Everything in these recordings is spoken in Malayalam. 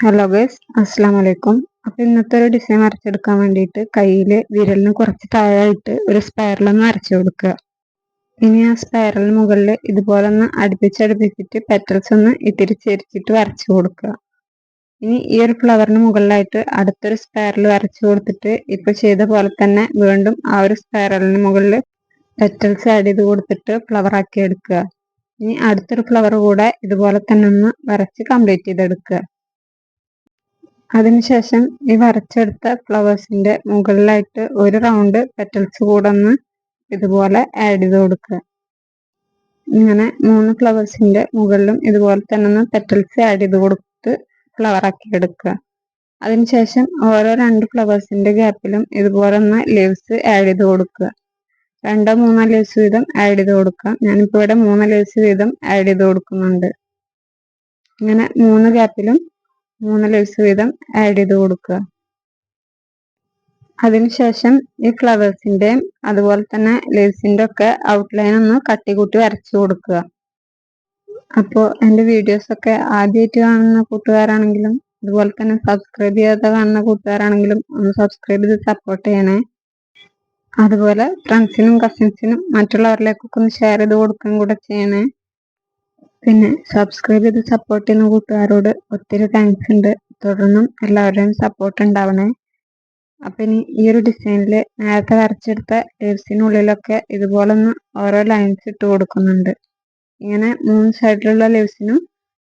ഹലോ ഗൈസ്, അസ്സലാമു അലൈക്കും. അപ്പോൾ ഇന്നത്തെ ഒരു ഡിസൈൻ വരച്ചെടുക്കാൻ വേണ്ടിയിട്ട് കയ്യിൽ വിരലിന് കുറച്ച് താഴെയായിട്ട് ഒരു സ്പൈറലൊന്ന് വരച്ചു കൊടുക്കുക. ഇനി ആ സ്പൈറലിന് മുകളിൽ ഇതുപോലെ ഒന്ന് അടുപ്പിച്ചടുപ്പിച്ചിട്ട് പെറ്റൽസ് ഒന്ന് ഇത്തിരി ചെരിച്ചിട്ട് വരച്ചു കൊടുക്കുക. ഇനി ഈ ഒരു ഫ്ലവറിന് മുകളിലായിട്ട് അടുത്തൊരു സ്പൈറൽ വരച്ചു കൊടുത്തിട്ട് ഇപ്പോൾ ചെയ്ത പോലെ തന്നെ വീണ്ടും ആ ഒരു സ്പൈറലിന് മുകളിൽ പെറ്റൽസ് ആഡ് ചെയ്ത് കൊടുത്തിട്ട് ഫ്ലവർ ആക്കി എടുക്കുക. ഇനി അടുത്തൊരു ഫ്ലവർ കൂടെ ഇതുപോലെ തന്നെ ഒന്ന് വരച്ച് കംപ്ലീറ്റ് ചെയ്തെടുക്കുക. അതിനുശേഷം ഈ വരച്ചെടുത്ത ഫ്ലവേഴ്സിന്റെ മുകളിലായിട്ട് ഒരു റൗണ്ട് പെറ്റൽസ് കൂടെ ഒന്ന് ഇതുപോലെ ആഡ് ചെയ്ത് കൊടുക്കുക. ഇങ്ങനെ 3 ഫ്ലവേഴ്സിന്റെ മുകളിലും ഇതുപോലെ തന്നെ ഒന്ന് പെറ്റൽസ് ആഡ് ചെയ്ത് കൊടുത്ത് ഫ്ലവർ ആക്കി എടുക്കുക. അതിനുശേഷം ഓരോ 2 ഫ്ലവേഴ്സിന്റെ ഗ്യാപ്പിലും ഇതുപോലെ ഒന്ന് ലീവ്സ് ആഡ് ചെയ്ത് കൊടുക്കുക. 2-3 ലീവ്സ് വീതം ആഡ് ചെയ്ത് കൊടുക്കുക. ഞാനിപ്പോൾ ഇവിടെ 3 ലീവ്സ് വീതം ആഡ് ചെയ്ത് കൊടുക്കുന്നുണ്ട്. ഇങ്ങനെ 3 ഗ്യാപ്പിലും 3 ലീവ്സ് വീതം ആഡ് ചെയ്ത് കൊടുക്കുക. അതിനുശേഷം ഈ ഫ്ലവേഴ്സിന്റെയും അതുപോലെ തന്നെ ലീവ്സിന്റെ ഒക്കെ ഔട്ട്ലൈൻ ഒന്ന് കട്ടി കൂട്ടി വരച്ചു കൊടുക്കുക. അപ്പോൾ എൻ്റെ വീഡിയോസ് ഒക്കെ ആദ്യമായിട്ട് കാണുന്ന കൂട്ടുകാരാണെങ്കിലും അതുപോലെ തന്നെ സബ്സ്ക്രൈബ് ചെയ്യാതെ കാണുന്ന കൂട്ടുകാരാണെങ്കിലും ഒന്ന് സബ്സ്ക്രൈബ് ചെയ്ത് സപ്പോർട്ട് ചെയ്യണേ. അതുപോലെ ഫ്രണ്ട്സിനും കസിൻസിനും മറ്റുള്ളവരിലേക്കൊക്കെ ഒന്ന് ഷെയർ ചെയ്ത് കൊടുക്കുകയും കൂടെ ചെയ്യണേ. പിന്നെ സബ്സ്ക്രൈബ് ചെയ്ത് സപ്പോർട്ട് ചെയ്യുന്ന കൂട്ടുകാരോട് ഒത്തിരി താങ്ക്സ് ഉണ്ട്. തുടർന്നും എല്ലാവരുടെയും സപ്പോർട്ട് ഉണ്ടാവണേ. അപ്പം ഇനി ഈ ഒരു ഡിസൈനിൽ നേരത്തെ വരച്ചെടുത്ത ലീവ്സിനുള്ളിലൊക്കെ ഇതുപോലെ ഒന്ന് ഓരോ ലൈൻസ് ഇട്ട് കൊടുക്കുന്നുണ്ട്. ഇങ്ങനെ 3 സൈഡിലുള്ള ലീവ്സിനും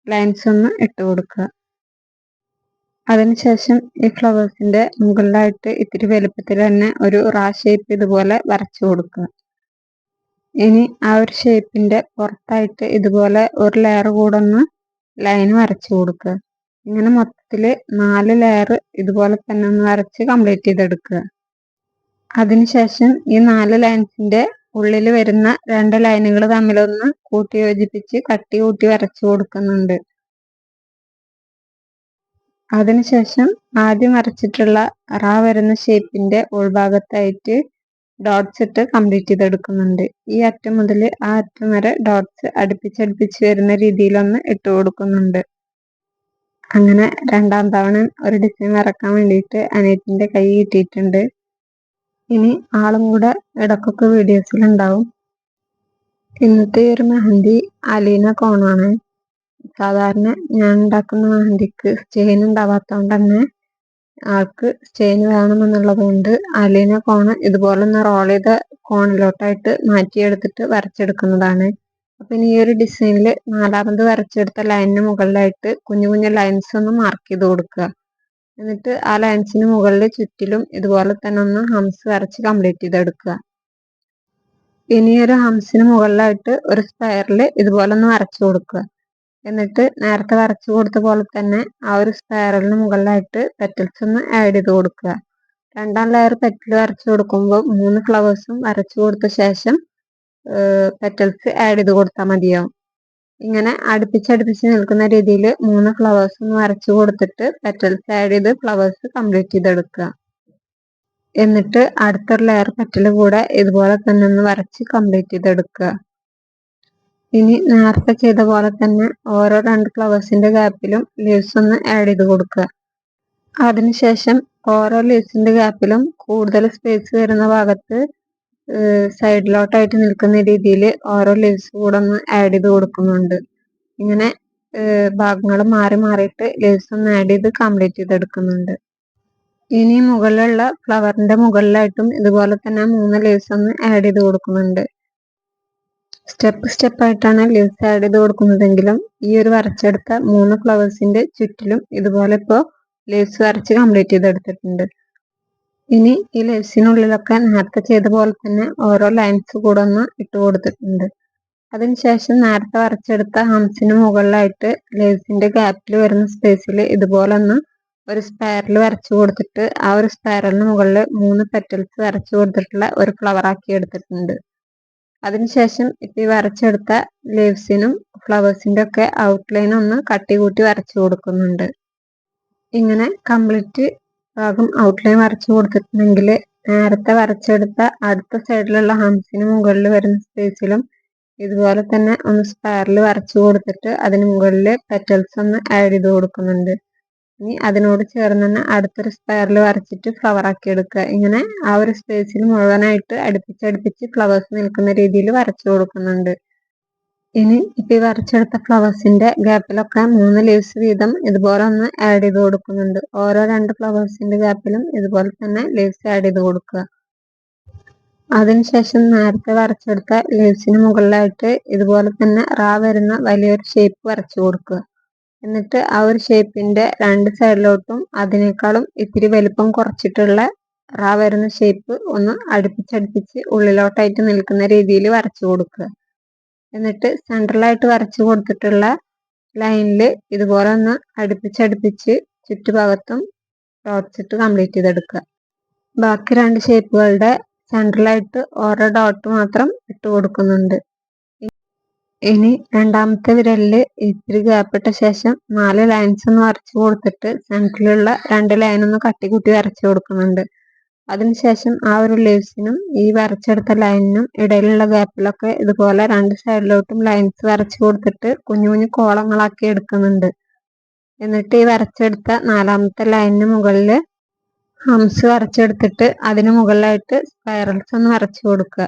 ലൈൻസ് ഒന്ന് ഇട്ട് കൊടുക്കുക. അതിനുശേഷം ഈ ഫ്ലവേഴ്സിന്റെ മുകളിലായിട്ട് ഇത്തിരി വലുപ്പത്തിൽ തന്നെ ഒരു റാ ഷേപ്പ് ഇതുപോലെ വരച്ചു കൊടുക്കുക. ഇനി ആ ഒരു ഷേപ്പിന്റെ പുറത്തായിട്ട് ഇതുപോലെ ഒരു ലെയർ കൂടെ ഒന്ന് ലൈൻ വരച്ചു കൊടുക്കുക. ഇങ്ങനെ മൊത്തത്തിൽ 4 ലെയർ ഇതുപോലെ തന്നെ ഒന്ന് വരച്ച് കംപ്ലീറ്റ് ചെയ്തെടുക്കുക. അതിനുശേഷം ഈ 4 ലൈൻസിന്റെ ഉള്ളിൽ വരുന്ന 2 ലൈനുകൾ തമ്മിലൊന്ന് കൂട്ടി യോജിപ്പിച്ച് കട്ടി കൂട്ടി വരച്ചു കൊടുക്കുന്നുണ്ട്. അതിനുശേഷം ആദ്യം വരച്ചിട്ടുള്ള റാ വരുന്ന ഷേപ്പിന്റെ ഉൾഭാഗത്തായിട്ട് ഡോട്ട്സ് ഇട്ട് കംപ്ലീറ്റ് ചെയ്തെടുക്കുന്നുണ്ട്. ഈ അറ്റം മുതൽ ആ അറ്റം വരെ ഡോട്ട്സ് അടുപ്പിച്ചടുപ്പിച്ച് വരുന്ന രീതിയിലൊന്ന് ഇട്ട് കൊടുക്കുന്നുണ്ട്. അങ്ങനെ 2ാം തവണ ഒരു ഡിസൈൻ വരക്കാൻ വേണ്ടിയിട്ട് അനിയത്തിൻ്റെ കൈ കിട്ടിയിട്ടുണ്ട്. ഇനി ആളും കൂടെ ഇടക്കൊക്കെ വീഡിയോസിലുണ്ടാവും. ഇന്നത്തെ ഒരു മെഹന്തി അലീന കോണാണ്. സാധാരണ ഞാൻ ഉണ്ടാക്കുന്ന മെഹന്തിക്ക് സ്റ്റെയിൻ ഉണ്ടാവാത്തതുകൊണ്ട് തന്നെ ആൾക്ക് സ്റ്റെയിൻ വേണമെന്നുള്ളത് കൊണ്ട് അലീന കോണ് ഇതുപോലെ ഒന്ന് റോൾ ചെയ്ത കോണിലോട്ടായിട്ട് മാറ്റിയെടുത്തിട്ട് വരച്ചെടുക്കുന്നതാണ്. അപ്പം ഇനി ഈ ഒരു ഡിസൈനിൽ 4ാമത് വരച്ചെടുത്ത ലൈനിന് മുകളിലായിട്ട് കുഞ്ഞു കുഞ്ഞു ലൈൻസ് ഒന്ന് മാർക്ക് ചെയ്ത് കൊടുക്കുക. എന്നിട്ട് ആ ലൈൻസിന് മുകളിൽ ചുറ്റിലും ഇതുപോലെ തന്നെ ഒന്ന് ഹംസ് വരച്ച് കംപ്ലീറ്റ് ചെയ്തെടുക്കുക. ഇനി ഒരു ഹംസിന് മുകളിലായിട്ട് ഒരു സ്പൈറൽ ഇതുപോലെ ഒന്ന് വരച്ചു കൊടുക്കുക. എന്നിട്ട് നേരത്തെ വരച്ചു കൊടുത്ത പോലെ തന്നെ ആ ഒരു സ്പൈറലിന് മുകളിലായിട്ട് പെറ്റൽസ് ഒന്ന് ആഡ് ചെയ്ത് കൊടുക്കുക. 2ാം ലെയർ പെറ്റൽ വരച്ചു കൊടുക്കുമ്പോൾ 3 ഫ്ലവേഴ്സും വരച്ചു കൊടുത്ത ശേഷം പെറ്റൽസ് ആഡ് ചെയ്ത് കൊടുത്താൽ മതിയാവും. ഇങ്ങനെ അടുപ്പിച്ചടുപ്പിച്ച് നിൽക്കുന്ന രീതിയിൽ 3 ഫ്ലവേഴ്സും വരച്ചു കൊടുത്തിട്ട് പെറ്റൽസ് ആഡ് ചെയ്ത് ഫ്ലവേഴ്സ് കംപ്ലീറ്റ് ചെയ്തെടുക്കുക. എന്നിട്ട് അടുത്തൊരു ലെയർ പെറ്റൽ കൂടെ ഇതുപോലെ തന്നെ ഒന്ന് വരച്ച് കംപ്ലീറ്റ് ചെയ്തെടുക്കുക. ഇനി നേരത്തെ ചെയ്ത പോലെ തന്നെ ഓരോ 2 ഫ്ലവേഴ്സിന്റെ ഗ്യാപ്പിലും ലീവ്സ് ഒന്ന് ആഡ് ചെയ്ത് കൊടുക്കുക. അതിനുശേഷം ഓരോ ലീവ്സിന്റെ ഗ്യാപ്പിലും കൂടുതൽ സ്പേസ് വരുന്ന ഭാഗത്ത് സൈഡിലോട്ടായിട്ട് നിൽക്കുന്ന രീതിയിൽ ഓരോ ലീവ്സ് കൂടെ ഒന്ന് ആഡ് ചെയ്ത് കൊടുക്കുന്നുണ്ട്. ഇങ്ങനെ ഭാഗങ്ങൾ മാറി മാറിയിട്ട് ലീവ്സ് ഒന്ന് ആഡ് ചെയ്ത് കംപ്ലീറ്റ് ചെയ്തെടുക്കുന്നുണ്ട്. ഇനി മുകളിലുള്ള ഫ്ലവറിന്റെ മുകളിലായിട്ടും ഇതുപോലെ തന്നെ 3 ലീവ്സ് ഒന്ന് ആഡ് ചെയ്ത് കൊടുക്കുന്നുണ്ട്. സ്റ്റെപ്പായിട്ടാണ് ലീവ്സ് ആഡ് ചെയ്ത് കൊടുക്കുന്നതെങ്കിലും ഈ ഒരു വരച്ചെടുത്ത 3 ഫ്ലവേഴ്സിന്റെ ചുറ്റിലും ഇതുപോലെ ഇപ്പോൾ ലീവ്സ് വരച്ച് കംപ്ലീറ്റ് ചെയ്തെടുത്തിട്ടുണ്ട്. ഇനി ഈ ലീവ്സിനുള്ളിലൊക്കെ നേരത്തെ ചെയ്ത പോലെ തന്നെ ഓരോ ലൈൻസ് കൂടെ ഒന്ന് ഇട്ട് കൊടുത്തിട്ടുണ്ട്. അതിനുശേഷം നേരത്തെ വരച്ചെടുത്ത ഹംസിന് മുകളിലായിട്ട് ലീവ്സിന്റെ ഗ്യാപ്പിൽ വരുന്ന സ്പേസിൽ ഇതുപോലെ ഒന്ന് ഒരു സ്പൈറൽ വരച്ചു കൊടുത്തിട്ട് ആ ഒരു സ്പൈറലിന് മുകളിൽ 3 പെറ്റൽസ് വരച്ചു കൊടുത്തിട്ടുള്ള ഒരു ഫ്ലവർ ആക്കി എടുത്തിട്ടുണ്ട്. അതിനുശേഷം ഇപ്പം ഈ വരച്ചെടുത്ത ലീവ്സിനും ഫ്ലവേഴ്സിന്റെ ഒക്കെ ഔട്ട്ലൈൻ ഒന്ന് കട്ടി കൂട്ടി വരച്ചു കൊടുക്കുന്നുണ്ട്. ഇങ്ങനെ കംപ്ലീറ്റ് ഭാഗം ഔട്ട്ലൈൻ വരച്ചു കൊടുത്തിട്ടുണ്ടെങ്കിൽ നേരത്തെ വരച്ചെടുത്ത അടുത്ത സൈഡിലുള്ള ഹംസിന് മുകളിൽ വരുന്ന സ്പേസിലും ഇതുപോലെ തന്നെ ഒന്ന് സ്പൈറൽ വരച്ചു കൊടുത്തിട്ട് അതിന് മുകളിൽ പെറ്റൽസ് ഒന്ന് ആഡ് ചെയ്ത് കൊടുക്കുന്നുണ്ട്. ഇനി അതിനോട് ചേർന്ന് തന്നെ അടുത്തൊരു സ്പൈറൽ വരച്ചിട്ട് ഫ്ലവർ ആക്കി എടുക്കുക. ഇങ്ങനെ ആ ഒരു സ്പേസിൽ മുഴുവനായിട്ട് അടുപ്പിച്ചടുപ്പിച്ച് ഫ്ലവേഴ്സ് നിൽക്കുന്ന രീതിയിൽ വരച്ചു കൊടുക്കുന്നുണ്ട്. ഇനി ഇപ്പൊ ഈ വരച്ചെടുത്ത ഫ്ലവേഴ്സിന്റെ ഗ്യാപ്പിലൊക്കെ 3 ലീവ്സ് വീതം ഇതുപോലെ ഒന്ന് ആഡ് ചെയ്ത് കൊടുക്കുന്നുണ്ട്. ഓരോ 2 ഫ്ലവേഴ്സിന്റെ ഗ്യാപ്പിലും ഇതുപോലെ തന്നെ ലീവ്സ് ആഡ് ചെയ്ത് കൊടുക്കുക. അതിനുശേഷം നേരത്തെ വരച്ചെടുത്ത ലീവ്സിന് മുകളിലായിട്ട് ഇതുപോലെ തന്നെ വരുന്ന വലിയൊരു ഷേപ്പ് വരച്ചു കൊടുക്കുക. എന്നിട്ട് ആ ഒരു ഷേപ്പിന്റെ 2 സൈഡിലോട്ടും അതിനേക്കാളും ഇത്തിരി വലിപ്പം കുറച്ചിട്ടുള്ള വരുന്ന ഷേപ്പ് ഒന്ന് അടുപ്പിച്ചടുപ്പിച്ച് ഉള്ളിലോട്ടായിട്ട് നിൽക്കുന്ന രീതിയിൽ വരച്ചു കൊടുക്കുക. എന്നിട്ട് സെൻട്രലായിട്ട് വരച്ചു കൊടുത്തിട്ടുള്ള ലൈനിൽ ഇതുപോലെ ഒന്ന് അടുപ്പിച്ചടുപ്പിച്ച് ചുറ്റുഭാഗത്തും ഡോട്ട്സ് ഇട്ട് കംപ്ലീറ്റ് ചെയ്തെടുക്കുക. ബാക്കി 2 ഷേപ്പുകളുടെ സെൻട്രലായിട്ട് ഓരോ ഡോട്ട് മാത്രം ഇട്ട് കൊടുക്കുന്നുണ്ട്. ഇനി രണ്ടാമത്തെ വിരലിൽ ഇത്തിരി ഗ്യാപ്പിട്ട ശേഷം 4 ലൈൻസ് ഒന്ന് വരച്ചു കൊടുത്തിട്ട് സെൻട്രലിലുള്ള 2 ലൈൻ ഒന്ന് കട്ടികൂട്ടി വരച്ചു കൊടുക്കുന്നുണ്ട്. അതിനുശേഷം ആ ഒരു ലീവ്സിനും ഈ വരച്ചെടുത്ത ലൈനിനും ഇടയിലുള്ള ഗ്യാപ്പിലൊക്കെ ഇതുപോലെ 2 സൈഡിലോട്ടും ലൈൻസ് വരച്ചു കൊടുത്തിട്ട് കുഞ്ഞു കുഞ്ഞു കോളങ്ങളാക്കി എടുക്കുന്നുണ്ട്. എന്നിട്ട് ഈ വരച്ചെടുത്ത 4ാമത്തെ ലൈനിന് മുകളിൽ ഹംസ് വരച്ചെടുത്തിട്ട് അതിന് മുകളിലായിട്ട് സ്പൈറൽസ് ഒന്ന് വരച്ചു കൊടുക്കുക.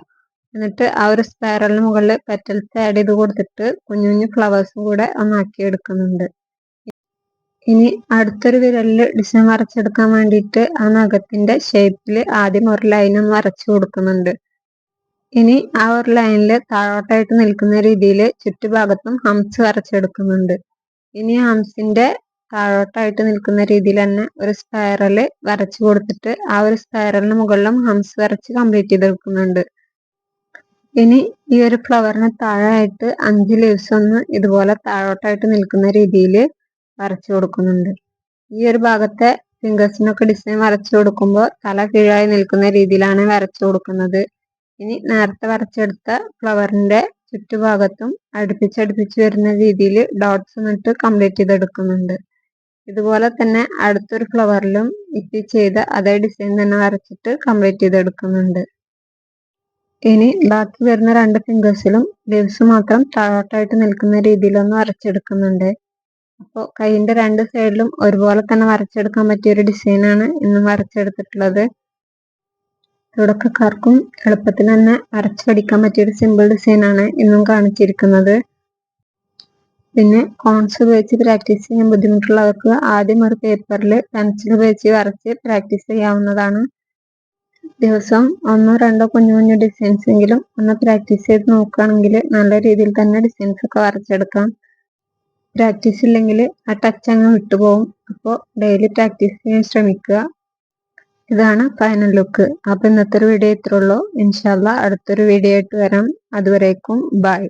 എന്നിട്ട് ആ ഒരു സ്പൈറലിന് മുകളിൽ പെറ്റൽസ് ആഡ് ചെയ്ത് കൊടുത്തിട്ട് കുഞ്ഞു കുഞ്ഞു ഫ്ലവേഴ്സും കൂടെ ഒന്നാക്കി എടുക്കുന്നുണ്ട്. ഇനി അടുത്തൊരു വിരലിൽ ഡിസൈൻ വരച്ചെടുക്കാൻ വേണ്ടിയിട്ട് ആ നഖത്തിന്റെ ഷേപ്പിൽ ആദ്യം ഒരു ലൈൻ ഒന്ന് വരച്ചു കൊടുക്കുന്നുണ്ട്. ഇനി ആ ഒരു ലൈനിൽ താഴോട്ടായിട്ട് നിൽക്കുന്ന രീതിയിൽ ചുറ്റുഭാഗത്തും ഹംസ് വരച്ചെടുക്കുന്നുണ്ട്. ഇനി ഹംസിന്റെ താഴോട്ടായിട്ട് നിൽക്കുന്ന രീതിയിൽ തന്നെ ഒരു സ്പൈറൽ വരച്ചു കൊടുത്തിട്ട് ആ ഒരു സ്പൈറലിന് മുകളിലും ഹംസ് വരച്ച് കംപ്ലീറ്റ് ചെയ്തെടുക്കുന്നുണ്ട്. ഇനി ഈ ഒരു ഫ്ലവറിന് താഴെയായിട്ട് 5 ലീവ്സ് ഒന്ന് ഇതുപോലെ താഴോട്ടായിട്ട് നിൽക്കുന്ന രീതിയിൽ വരച്ചു കൊടുക്കുന്നുണ്ട്. ഈ ഒരു ഭാഗത്തെ ഫിംഗേഴ്സിനൊക്കെ ഡിസൈൻ വരച്ചു കൊടുക്കുമ്പോൾ തല കീഴായി നിൽക്കുന്ന രീതിയിലാണ് വരച്ചു കൊടുക്കുന്നത്. ഇനി നേരത്തെ വരച്ചെടുത്ത ഫ്ലവറിന്റെ ചുറ്റുഭാഗത്തും അടുപ്പിച്ചടുപ്പിച്ച് വരുന്ന രീതിയിൽ ഡോട്ട്സ് ഇട്ട് കംപ്ലീറ്റ് ചെയ്തെടുക്കുന്നുണ്ട്. ഇതുപോലെ തന്നെ അടുത്തൊരു ഫ്ലവറിലും ഇപ്പി ചെയ്ത അതേ ഡിസൈൻ തന്നെ വരച്ചിട്ട് കംപ്ലീറ്റ് ചെയ്തെടുക്കുന്നുണ്ട്. ഇനി ബാക്കി വരുന്ന 2 ഫിംഗേഴ്സിലും ലീവ്സ് മാത്രം താഴോട്ടായിട്ട് നിൽക്കുന്ന രീതിയിലൊന്ന് വരച്ചെടുക്കുന്നുണ്ട്. അപ്പോൾ കൈയിന്റെ 2 സൈഡിലും ഒരുപോലെ തന്നെ വരച്ചെടുക്കാൻ പറ്റിയ ഒരു ഡിസൈനാണ് ഇന്ന് വരച്ചെടുത്തിട്ടുള്ളത്. തുടക്കക്കാർക്കും എളുപ്പത്തിൽ തന്നെ വരച്ചു പഠിക്കാൻ പറ്റിയ ഒരു സിമ്പിൾ ഡിസൈനാണ് ഇന്നും കാണിച്ചിരിക്കുന്നത്. പിന്നെ കോൺസ് ഉപയോഗിച്ച് പ്രാക്ടീസ് ചെയ്യാൻ ബുദ്ധിമുട്ടുള്ളവർക്ക് ആദ്യം ഒരു പേപ്പറിൽ പെൻസിൽ ഉപയോഗിച്ച് വരച്ച് പ്രാക്ടീസ് ചെയ്യാവുന്നതാണ്. ദിവസം 1-2 കുഞ്ഞു കുഞ്ഞു ഡിസൈൻസ് എങ്കിലും ഒന്ന് പ്രാക്ടീസ് ചെയ്ത് നോക്കുകയാണെങ്കിൽ നല്ല രീതിയിൽ തന്നെ ഡിസൈൻസ് ഒക്കെ വരച്ചെടുക്കാം. പ്രാക്ടീസ് ഇല്ലെങ്കിൽ ആ ടച്ച് അങ്ങ് വിട്ടുപോകും. അപ്പോൾ ഡെയിലി പ്രാക്ടീസ് ചെയ്യാൻ ശ്രമിക്കുക. ഇതാണ് ഫൈനൽ ലുക്ക്. അപ്പോൾ ഇന്നത്തെ ഒരു വീഡിയോ ഇത്രേ ഉള്ളൂ. ഇൻഷാല്ലാ അടുത്തൊരു വീഡിയോ ആയിട്ട് വരാം. അതുവരേക്കും ബൈ.